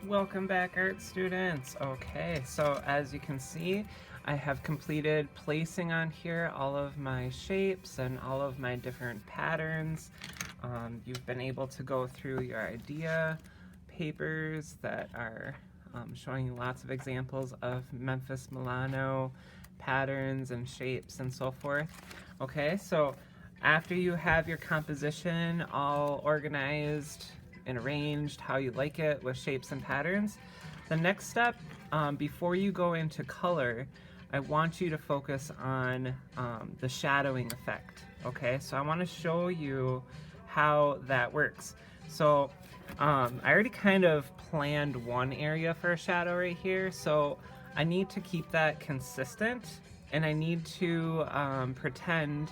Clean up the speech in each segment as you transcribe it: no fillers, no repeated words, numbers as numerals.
Welcome back, art students. Okay, so as you can see, I have completed placing on here all of my shapes and all of my different patterns. You've been able to go through your idea papers that are showing you lots of examples of Memphis Milano patterns and shapes and so forth. Okay, so after you have your composition all organized and arranged how you like it with shapes and patterns, the next step, before you go into color, I want you to focus on the shadowing effect. Okay, so I want to show you how that works. So I already kind of planned one area for a shadow right here, so I need to keep that consistent, and I need to pretend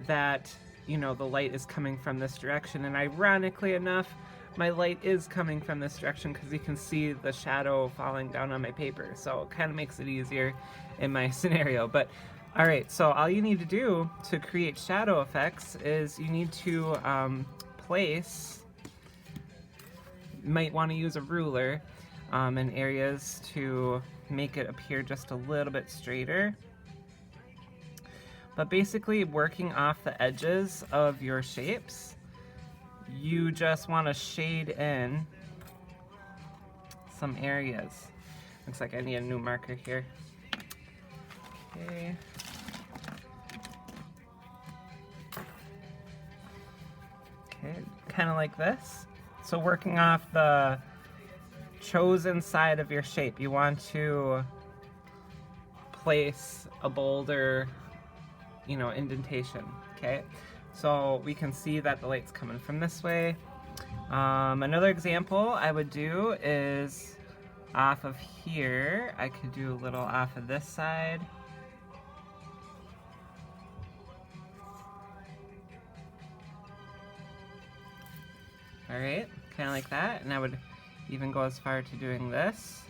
that, you know, the light is coming from this direction, and ironically enough, my light is coming from this direction because you can see the shadow falling down on my paper, so it kind of makes it easier in my scenario. But all right, so all you need to do to create shadow effects is you need to place, you might want to use a ruler in areas to make it appear just a little bit straighter. But basically, working off the edges of your shapes, you just want to shade in some areas. Looks like I need a new marker here. Okay. Okay, kind of like this. So working off the chosen side of your shape, you want to place a bolder, you know, indentation, okay? So we can see that the light's coming from this way. Another example I would do is off of here. I could do a little off of this side. All right, kind of like that. And I would even go as far to doing this.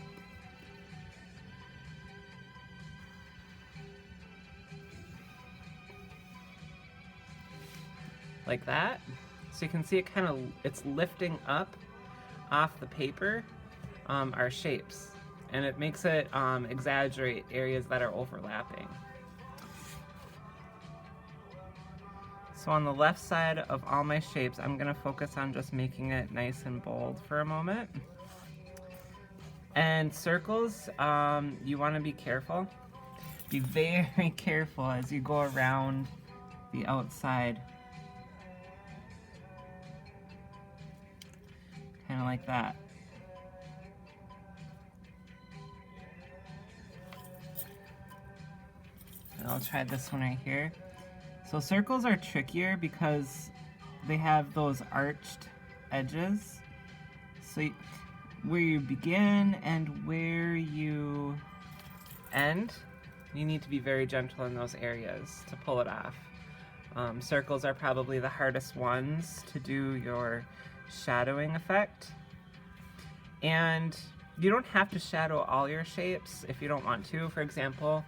Like that. So you can see it kind of, it's lifting up off the paper our shapes, and it makes it exaggerate areas that are overlapping. So on the left side of all my shapes, I'm gonna focus on just making it nice and bold for a moment. And circles, you wanna be careful. Be very careful as you go around the outside. Kind of like that. And I'll try this one right here. So circles are trickier because they have those arched edges. So where you begin and where you end, you need to be very gentle in those areas to pull it off. Circles are probably the hardest ones to do your shadowing effect. And you don't have to shadow all your shapes if you don't want to. For example,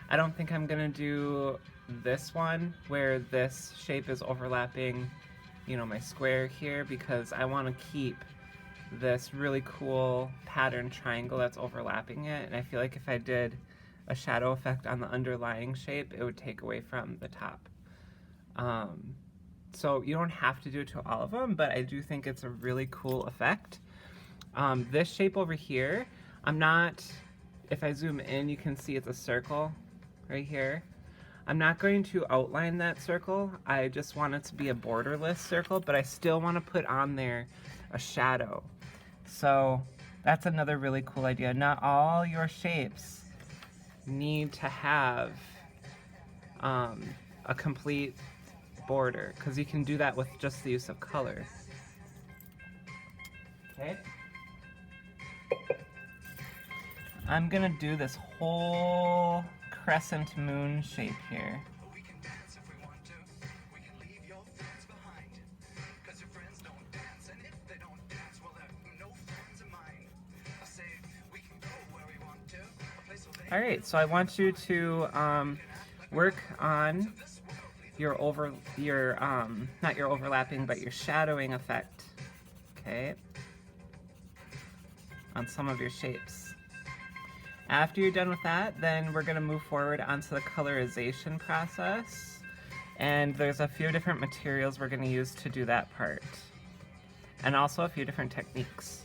I don't think I'm gonna do this one where this shape is overlapping, you know, my square here, because I want to keep this really cool pattern triangle that's overlapping it, and I feel like if I did a shadow effect on the underlying shape, it would take away from the top. So you don't have to do it to all of them, but I do think it's a really cool effect. This shape over here, if I zoom in, you can see it's a circle right here. I'm not going to outline that circle. I just want it to be a borderless circle, but I still want to put on there a shadow. So that's another really cool idea. Not all your shapes need to have a complete border, because you can do that with just the use of color. Okay. I'm gonna do this whole crescent moon shape here. All right, so I want you to work on not your overlapping, but your shadowing effect. Okay. on some of your shapes. After you're done with that, then we're going to move forward onto the colorization process. And there's a few different materials we're going to use to do that part. And also a few different techniques.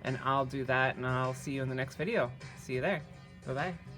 And I'll do that and I'll see you in the next video. See you there. Bye-bye.